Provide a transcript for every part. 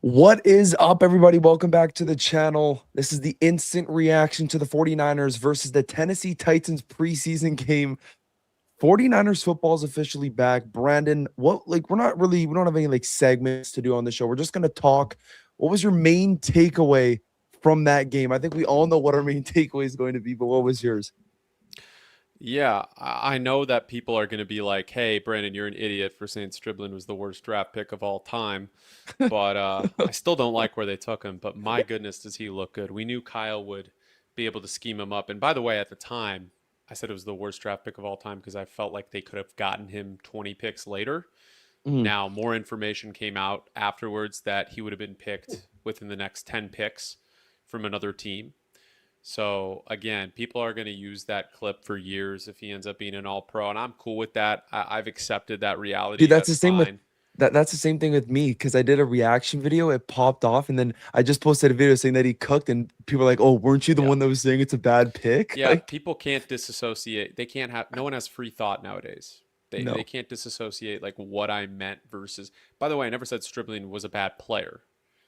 What is up, everybody? Welcome back to the channel. This is the instant reaction to the 49ers versus the Tennessee Titans preseason game. 49ers football is officially back. Brandon, we don't have any like segments to do on the show. We're just going to talk. What was your main takeaway from that game? I think we all know what our main takeaway is going to be, but what was yours? Yeah, I know that people are going to be like, "Hey, Brandon, you're an idiot for saying Stribling was the worst draft pick of all time." But I still don't like where they took him. But my goodness, does he look good? We knew Kyle would be able to scheme him up. And by the way, at the time, I said it was the worst draft pick of all time because I felt like they could have gotten him 20 picks later. Mhm. Now, more information came out afterwards that he would have been picked within the next 10 picks from another team. So again, people are going to use that clip for years if he ends up being an all pro, and I'm cool with that. I've accepted that Dude, reality. that's That's the same with fine. that's the same thing with me because I did a reaction video. It popped off, and then I just posted a video saying that he cooked, and people are like, "Oh, weren't you the Yeah. one that was saying it's a bad pick?" Yeah, Like, people can't disassociate. They can't have no one has free thought nowadays. They no, can't disassociate like what I meant versus. By the way, I never said Stribling was a bad player.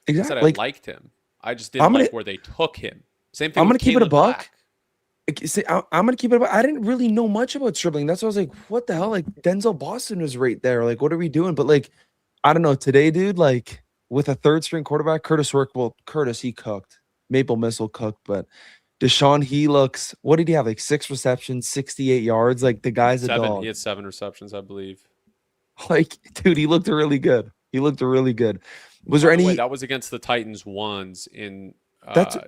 I said I exactly. Like, liked him. I just didn't I'm gonna like where they took him. Same thing I'm with gonna keep it a Caleb buck. Black. See, I'm gonna keep it a buck. I didn't really know much about Stribling. That's why I was like, "What the hell?" Like, Denzel Boston was right there. Like, what are we doing? But like, I don't know. Today, dude, like with a third string quarterback, Curtis, he cooked. Maple Missile cooked, but Deshawn, he looks. What did he have? Like 6 receptions, 68 yards. Like the guy's a Seven. He dog. had 7 receptions, I believe. Like, dude, he looked really good. He looked really good. Was there By the way, any? that was against the Titans ones in That's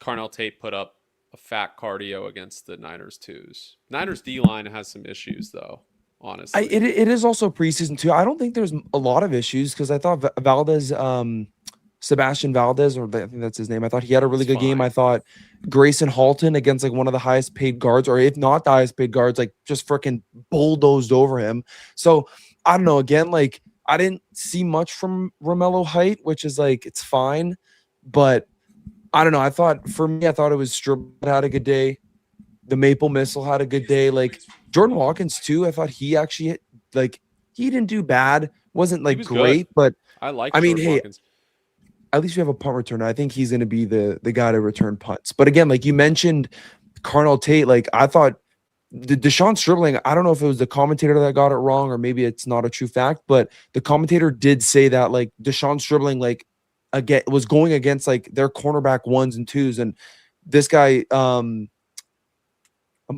Carnell Tate put up a fat cardio against the Niners twos. Niners D line has some issues though, honestly. it is also preseason too. I don't think there's a lot of issues because I thought Valdez, Sebastian Valdez, I think that's his name. I thought he had a really He's good game. I fine. thought Grayson Halton against like one of the highest paid guards, or if not the highest paid guards, like just freaking bulldozed over him. So I don't know. Again, like I didn't see much from Romello Height, which is like it's fine, but I don't know. I thought for me, I thought it was Strib had a good day. The Maple Missile had a good day. Like Jordan Watkins too. I thought he actually like he didn't do bad. Wasn't He like was good. great, but I liked I mean, Jordan hey, Watkins. at least we have a punt returner. I think he's going to be the guy to return punts. But again, like you mentioned, Carnell Tate. Like I thought the Deshawn Stribling. I don't know if it was the commentator that got it wrong or maybe it's not a true fact, but the commentator did say that like Deshawn Stribling like again was going against like their cornerback ones and twos, and this guy I'm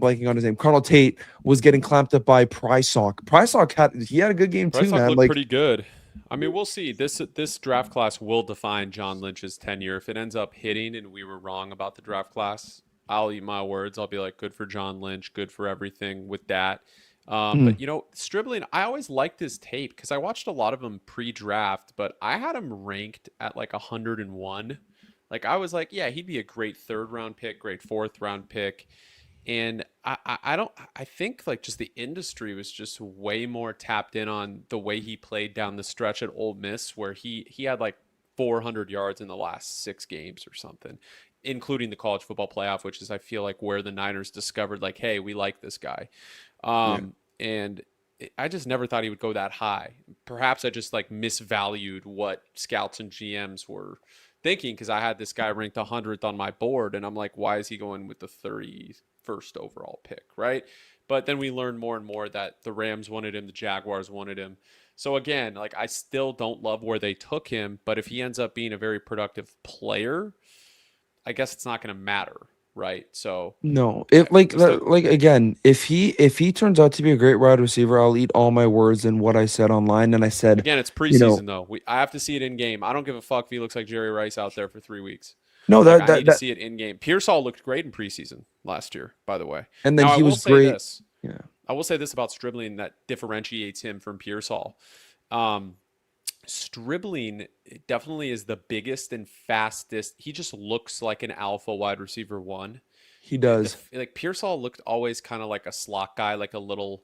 blanking on his name. Carnell Tate was getting clamped up by Prysock. Prysock had a good game too, Brysock man. looked Like pretty good. I mean, we'll see. This draft class will define John Lynch's tenure. If it ends up hitting and we were wrong about the draft class, I'll eat my words. I'll be like, good for John Lynch, good for everything with that. mm, But Stribling, I always liked his tape because I watched a lot of him pre-draft, but I had him ranked at like 101. Like I was like, yeah, he'd be a great third round pick, great fourth round pick. And I don't I think like just the industry was just way more tapped in on the way he played down the stretch at Ole Miss, where he had like 400 yards in the last 6 games or something, including the college football playoff, which is I feel like where the Niners discovered like, hey, we like this guy, yeah. and I just never thought he would go that high. Perhaps I just like misvalued what scouts and GMs were thinking because I had this guy ranked 100th on my board, and I'm like, why is he going with the 31st overall pick, right? But then we learned more and more that the Rams wanted him, the Jaguars wanted him. So again, like I still don't love where they took him, but if he ends up being a very productive player, I guess it's not going to matter, right? So No, it like just a like again, if he turns out to be a great wide receiver, I'll eat all my words and what I said online. And I said, Again, it's you know, preseason though. I have to see it in game. I don't give a fuck if he looks like Jerry Rice out there for 3 weeks. no, Like that I that need to that, see it in game. Pearsall looked great in preseason last year, by the way. and then Now I he will was say great. this. Yeah, I will say this about Stribling that differentiates him from Pearsall. Um, Stribling definitely is the biggest and fastest. He just looks like an alpha wide receiver one. he does. Like Pearsall looked always kind of like a slot guy, like a little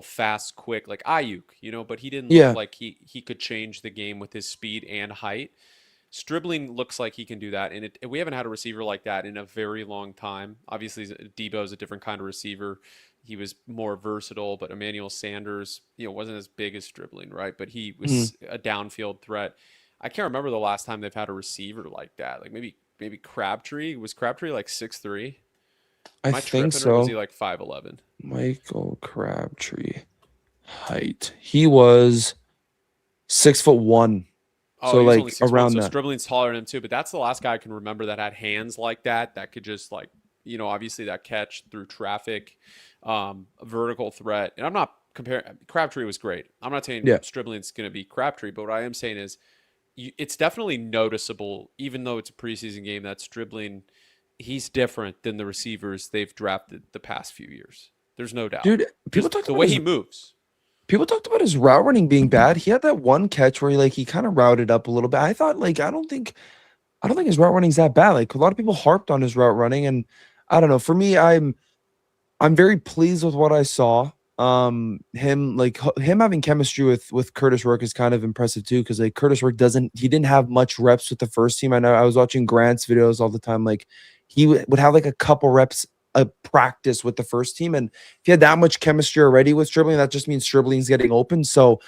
fast, quick, like Ayuk, but he didn't look Yeah. like he could change the game with his speed and height. Stribling looks like he can do that, and we haven't had a receiver like that in a very long time. Obviously, Debo is a different kind of receiver. He was more versatile, but Emmanuel Sanders, wasn't as big as Stribling, right? But he Mhm. was a downfield threat. I can't remember the last time they've had a receiver like that. Like maybe Crabtree. Was Crabtree like 6'3"? I Am I think tripping or was he so. like 5'11"? Michael Crabtree height. He was 6'1". Oh, So he was only like 6'1", around so that. Stribling's taller than him too. But that's the last guy I can remember that had hands like that. That could just like, obviously that catch through traffic, vertical threat. And I'm not comparing. Crabtree was great. I'm not saying Yeah. Stribling's going to be Crabtree, but what I am saying is, it's definitely noticeable, even though it's a preseason game, that Stribling, he's different than the receivers they've drafted the past few years. There's no doubt. Dude, people Just talked the about way his he moves. people talked about his route running being bad. He had that one catch where he kind of routed up a little bit. I thought I don't think his route running's that bad. Like a lot of people harped on his route running, and I don't know. For me, I'm very pleased with what I saw. Him having chemistry with Curtis Rourke is kind of impressive too, because like Curtis Rourke he didn't have much reps with the first team. I know I was watching Grant's videos all the time. Like he would have like a couple reps of practice with the first team, and if he had that much chemistry already with Stribling, that just means Stribling's getting open. So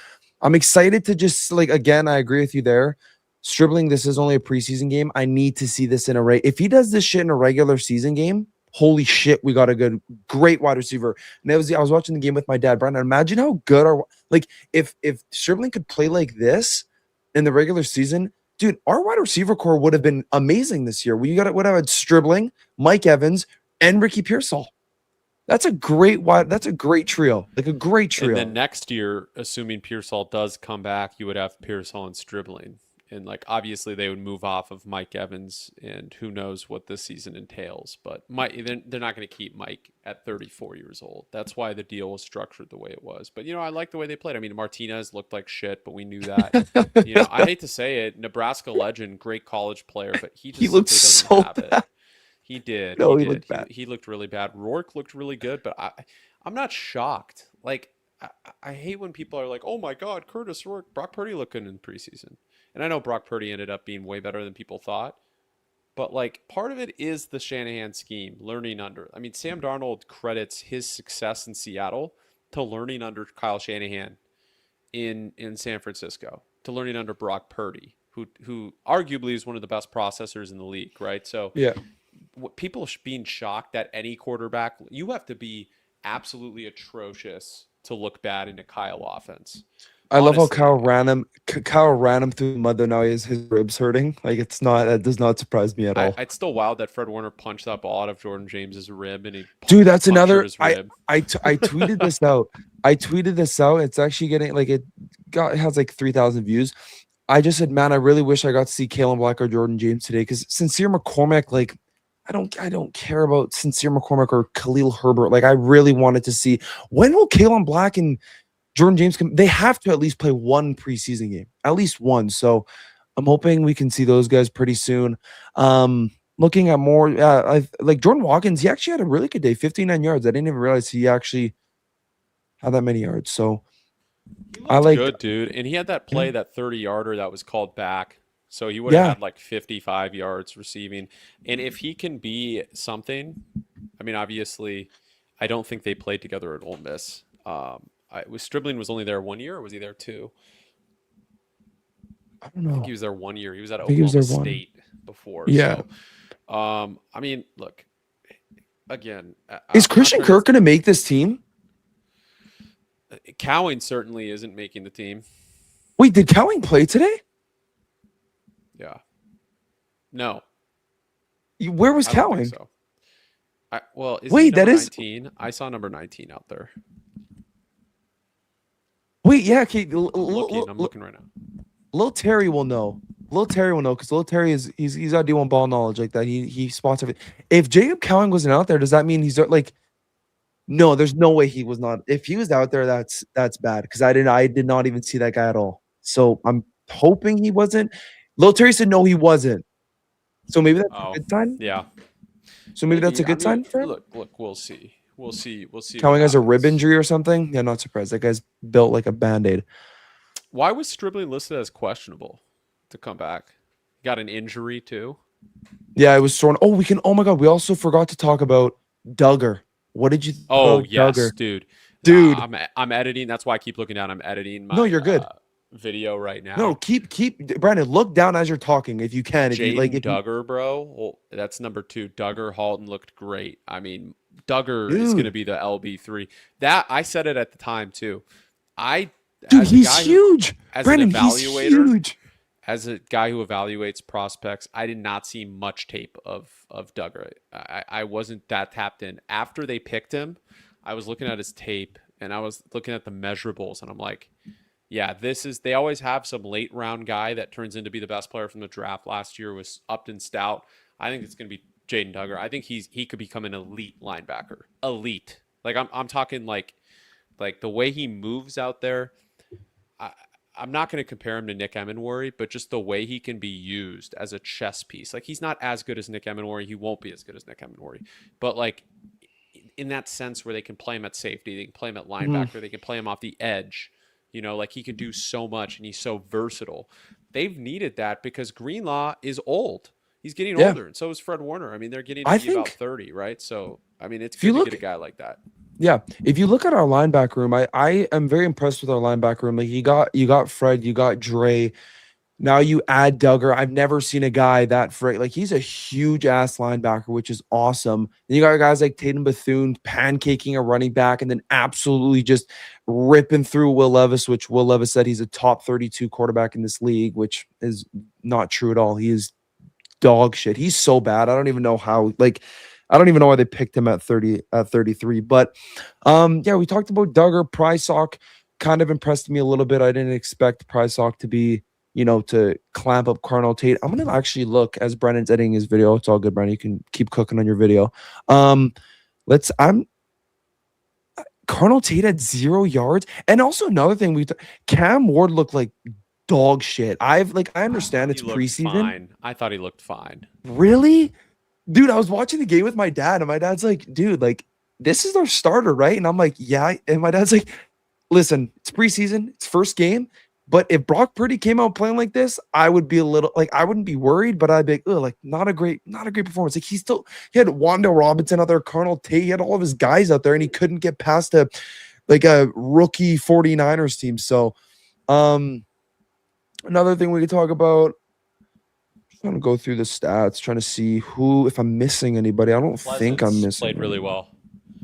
I'm excited to just like again, I agree with you there. Stribling, this is only a preseason game. I need to see this in if he does this shit in a regular season game, holy shit, we got a great wide receiver. And I was watching the game with my dad, Brandon. Imagine how good if Stribling could play like this in the regular season, dude, our wide receiver core would have been amazing this year. Would have had Stribling, Mike Evans, and Ricky Pearsall. That's a great trio. Like a great And trio. then next year, assuming Pearsall does come back, you would have Pearsall and Stribling. And like obviously they would move off of Mike Evans, and who knows what this season entails. But they're not going to keep Mike at 34 years old. That's why the deal was structured the way it was. But I like the way they played. I mean, Martinez looked like shit, but we knew that. I hate to say it, Nebraska legend, great college player, but he He just looked simply doesn't so have bad. it. He did. No, He he did. looked bad. He looked really bad. Rourke looked really good, but I'm not shocked. Like I hate when people are like, "Oh my God, Curtis Rourke, Brock Purdy looked good in preseason." And I know Brock Purdy ended up being way better than people thought, but like part of it is the Shanahan scheme, learning under. I mean, Sam Darnold credits his success in Seattle to learning under Kyle Shanahan in San Francisco, to learning under Brock Purdy, who arguably is one of the best processors in the league, right? So Yeah. people being shocked that any quarterback, you have to be absolutely atrocious to look bad in a Kyle offense. I love how Honestly, Kyle ran him through the mud, though now his ribs hurting. Like that does not surprise me at all. it's still wild that Fred Warner punched that ball out of Jordan James's rib, and he Dude, that's punctured another his rib. I tweeted this out. It's actually getting it has like 3,000 views. I just said, man, I really wish I got to see Kalen Black or Jordan James today, because Sincere McCormick, like I don't care about Sincere McCormick or Khalil Herbert. Like I really wanted to see, when will Kalen Black and Jordan James come? They have to at least play one preseason game, at least one. So I'm hoping we can see those guys pretty soon. Looking at more, I like Jordan Watkins. He actually had a really good day, 59 yards. I didn't even realize he actually had that many yards. So I like Good, dude. And he had that play, yeah, that 30-yarder that was called back. So he would have yeah. had like 55 yards receiving. And if he can be something, I mean, obviously, I don't think they played together at Ole Miss. Stribling was only there 1 year, or was he there 2? I don't I think know. he was there 1 year. He was at I think he was Oklahoma there one. State before. Yeah. So, I mean, look, again, Is I'm not Christian trying Kirk going to make this team? Cowing certainly isn't making the team. Wait, did Cowing play today? Yeah. No, Where was I don't think Cowing? so. Well, is he Wait, that number is 19? I saw number 19 out there. wait. Yeah, okay. I'm looking right now. Lil Terry will know. Lil Terry will know, because Lil Terry he's got D1 ball knowledge like that. He spots everything. If Jacob Cowing wasn't out there, does that mean he's like? No, there's no way he was not. If he was out there, that's bad, because I did not even see that guy at all. So I'm hoping he wasn't. Lil Terry said no, he wasn't. So maybe that's a Oh, good sign. yeah. So maybe that's a Maybe. I good sign mean, for him. look, we'll see. We'll see what Cowing has a rib happens. injury or something. Yeah, not surprised. That guy's built like a band-aid. Why was Stribling listed as questionable to come back? Got an injury too? Yeah, it was torn. Oh, oh my God, we also forgot to talk about Duggar. What did you think Oh, about yes, Duggar? dude. Dude. I'm editing. That's why I keep looking down. I'm editing No, my you're good. video right No, now. keep Brandon, look down as you're talking if you can. If you like, Jaden if you Duggar, bro. Well, that's number 2. Duggar Halton looked great. I mean, Duggar is going to dude, be the LB3. That I said it at the time too. I, dude, as a he's guy who, huge. as an Brandon, he's evaluator, huge. as a guy who evaluates prospects, I did not see much tape of Duggar. I wasn't that tapped in. After they picked him, I was looking at his tape and I was looking at the measurables, and I'm like, yeah, this is. They always have some late round guy that turns into be the best player from the draft. Last year was Upton Stout. I think it's going to be Jaden Duggar. I think he could become an elite linebacker. Elite. Like I'm talking like the way he moves out there. I, I'm not going to compare him to Nick Emenworry, but just the way he can be used as a chess piece. Like he's not as good as Nick Emenworry. He won't be as good as Nick Emenworry. But like in that sense where they can play him at safety, they can play him at Mhm. linebacker, they can play him off the edge. You know, like he can do so much and he's so versatile. They've needed that because Greenlaw is old. He's getting Yeah, older, and so is Fred Warner. I mean, they're getting to I be about think 30, right? So, I mean, it's if you good to get a look, guy like that. yeah, if you look at our linebacker room, I am very impressed with our linebacker room. Like you got Fred, you got Dre. Now you add Duggar. I've never seen a guy that like he's a huge ass linebacker, which is awesome. Then you got guys like Tatum Bethune pancaking a running back and then absolutely just ripping through Will Levis, which Will Levis said he's a top 32 quarterback in this league, which is not true at all. He is dog shit. He's so bad. I don't even know how, like, I don't even know why they picked him at 30 at 33. But yeah, we talked about Duggar. Prysock kind of impressed me a little bit. I didn't expect Prysock to be, to clamp up Carnell Tate. I'm gonna actually look as Brennan's editing his video. It's all good, Brennan. You can keep cooking on your video. Um, let's I'm Carnell Tate had 0 yards. And also another thing, Cam Ward looked like dog shit. I I thought understand he it's looked preseason. fine. I thought he looked fine. Really? Dude, I was watching the game with my dad, and my dad's like, dude, like, this is our starter, right? And I'm like, yeah. And my dad's like, listen, it's preseason, it's first game. But if Brock Purdy came out playing like this, I would be a little like I wouldn't be worried, but I'd be like, oh, like not a great performance. Like he had Wando Robinson out there, Colonel Tate, he had all of his guys out there, and he couldn't get past a rookie 49ers team. So um another thing we could talk about, trying to go through the stats, trying to see who, if I'm missing anybody. I don't think I'm Pleasance missing played really anybody. well.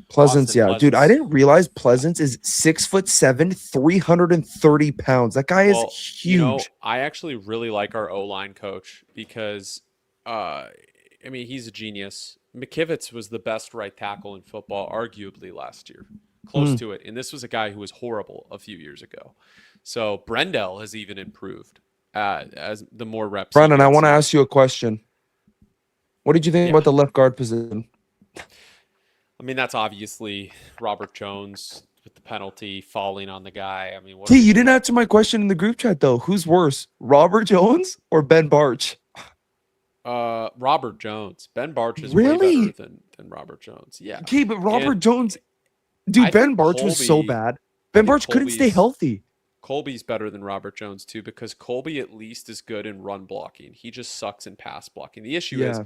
Pleasance, Austin yeah, dude. I Pleasance. didn't realize Pleasance is 6'7", 330 pounds. That guy is Well, you know, huge. I actually really like our O line coach because, uh, I mean, he's a genius. McKivitz was the best right tackle in football, arguably last year, close Mm. to it. And this was a guy who was horrible a few years ago. So Brendel has even improved as the more reps he Brandon, I gets. want to And ask you a question. What did you think yeah, about the left guard position? I mean, that's obviously Robert Jones with the penalty falling on the guy. I mean, what are T, we you didn't doing? answer my question in the group chat though. Who's worse, Robert Jones or Ben Barch? Robert Jones. Ben Barch is way better Really? than Robert Jones. Yeah. Okay, but And Robert Jones, I dude, Ben think Barch was so Colby bad. I Ben think Barch couldn't stay Colby's healthy. Colby's better than Robert Jones too because Colby at least is good in run blocking. He just sucks in pass blocking. The issue is Yeah.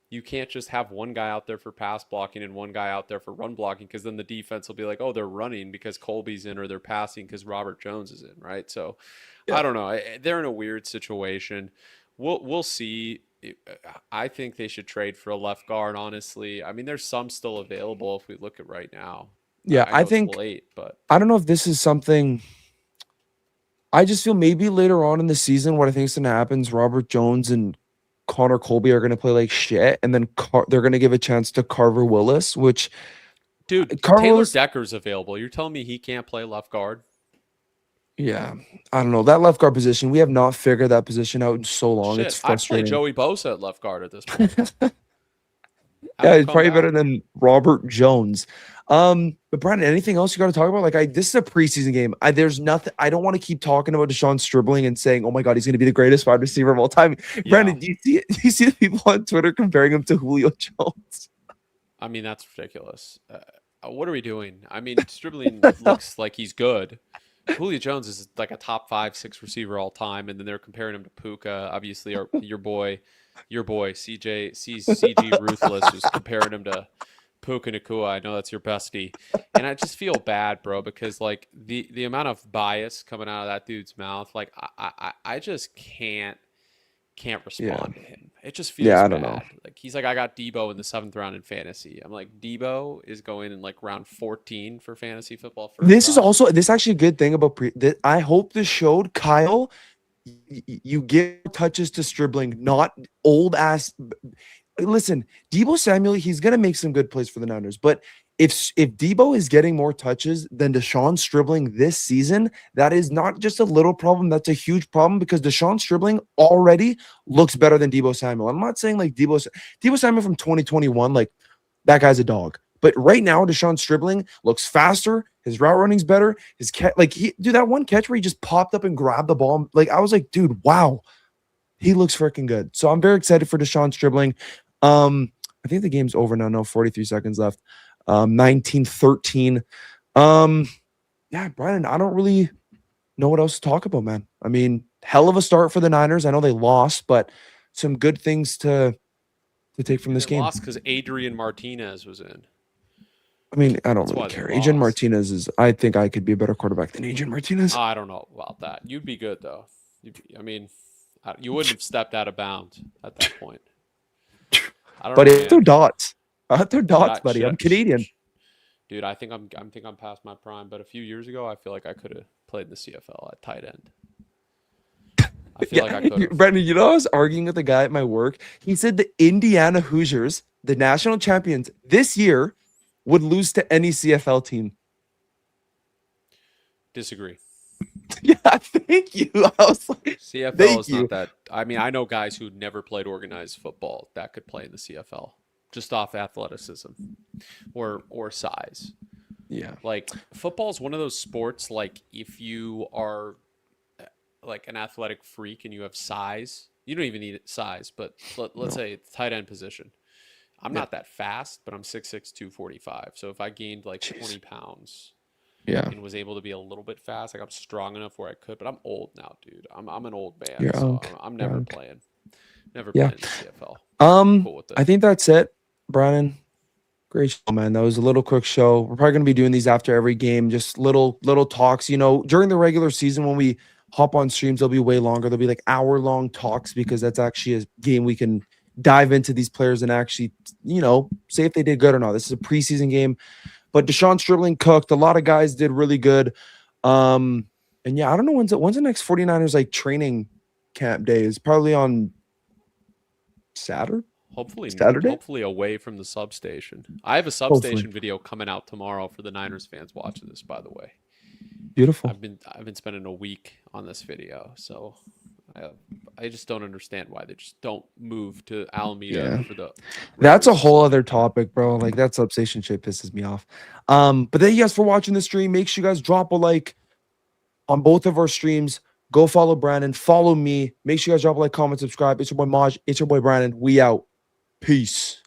you can't just have one guy out there for pass blocking and one guy out there for run blocking because then the defense will be like, "Oh, they're running because Colby's in or they're passing because Robert Jones is in," right? So, I Yeah. don't know. They're in a weird situation. We'll see. I think they should trade for a left guard, honestly. I mean, there's some still available if we look at right now. Yeah, I I know it's think late, but I don't know if this is something. I just feel maybe later on in the season, what I think is going to happen is Robert Jones and Connor Colby are going to play like shit, and then they're going to give a chance to Carver Willis, which dude, Carver Taylor Willis, Decker's available. You're telling me he can't play left guard? yeah, I don't know that left guard position. We have not figured that position out in so long. It's Shit, I'd play frustrating. Joey Bosa at left guard at this point. Have Yeah, him it's come probably better back. than Robert Jones. But Brandon, anything else you got to talk about? This is a preseason game. There's nothing. I don't want to keep talking about Deshawn Stribling and saying, "Oh my God, he's going to be the greatest wide receiver of all time." Yeah. Brandon, do you see it? Do you see the people on Twitter comparing him to Julio Jones? I mean, that's ridiculous. What are we doing? I mean, Stribling looks like he's good. Julio Jones is like a top 5, 6 receiver all time, and then they're comparing him to Puka. Obviously, your boy, CJ, CG Ruthless was comparing him to Puka Nakua. I know that's your bestie, and I just feel bad, bro, because like the amount of bias coming out of that dude's mouth, like I just can't Yeah. respond to him. It just Yeah, feels I don't know. bad. Like he's like, I got Debo in the 7th round in fantasy. I'm like, Debo is going in like round 14 for fantasy football This is round. also this is actually a good thing about I hope this showed Kyle. You give touches to Stribling, not old ass. Listen, Debo Samuel, he's gonna make some good plays for the Niners, but if Debo is getting more touches than Deshawn Stribling this season, that is not just a little problem. That's a huge problem because Deshawn Stribling already looks better than Debo Samuel. I'm not saying like Debo Samuel from 2021, like that guy's a dog. But right now, Deshaun Stribling looks faster. His route running's better. His catch, like he, dude, that one catch where he just popped up and grabbed the ball. Like I was like, dude, wow, he looks freaking good. So I'm very excited for Deshaun Stribling. I think the game's over now. No, 43 seconds left. 19-13. Yeah, Brian, I don't really know what else to talk about, man. I mean, hell of a start for the Niners. I know they lost, but some good things to take from this They game. lost because Adrian Martinez was in. I mean, I don't That's really why they care. Adrian lost. Martinez is, I think I could be a better quarterback than Adrian Martinez. I don't know about that. You'd be good though. I mean, you wouldn't have stepped out of bounds at that point. I don't But know, it's their man. dots. They're dots, Should buddy. should I'm Canadian. Dude, I think I'm past my prime, but a few years ago, I feel like I could have played in the CFL at tight end. I feel like I could have. Brendan, you know, I was arguing with a guy at my work. He said the Indiana Hoosiers, the national champions this year, would lose to any CFL team. Disagree. Yeah, thank you. I was like, CFL thank is you. not that. I mean, I know guys who never played organized football that could play in the CFL just off athleticism or size. Yeah. Like football is one of those sports. Like if you are like an athletic freak and you have size, you don't even need size. But let's say it's tight end position. I'm not that fast, but I'm 6'6", 245. So if I gained like 20 pounds and was able to be a little bit fast, like I'm strong enough where I could, but I'm old now, dude. I'm an old man, You're so unk. I'm You're never unk. playing. Never Yeah. playing in the CFL. Cool with it. I think that's it, Brian. Great show, man. That was a little quick show. We're probably gonna be doing these after every game, just little talks. You know, during the regular season when we hop on streams, they'll be way longer. They'll be like hour-long talks because that's actually a game we can dive into these players and actually, you know, say if they did good or not. This is a preseason game, but Deshaun Stribling cooked. A lot of guys did really good. And yeah, I don't know when's the next 49ers like training camp day. Is probably on Saturday. Hopefully away from the substation. I have a substation video coming out tomorrow for the Niners fans watching this, by the way. Beautiful. I've been spending a week on this video, so I just don't understand why they just don't move to Alameda for the. That's a whole other topic, bro. Like that substation shit pisses me off. But thank you guys for watching the stream. Make sure you guys drop a like on both of our streams. Go follow Brandon. Follow me. Make sure you guys drop a like, comment, subscribe. It's your boy Maj. It's your boy Brandon. We out. Peace.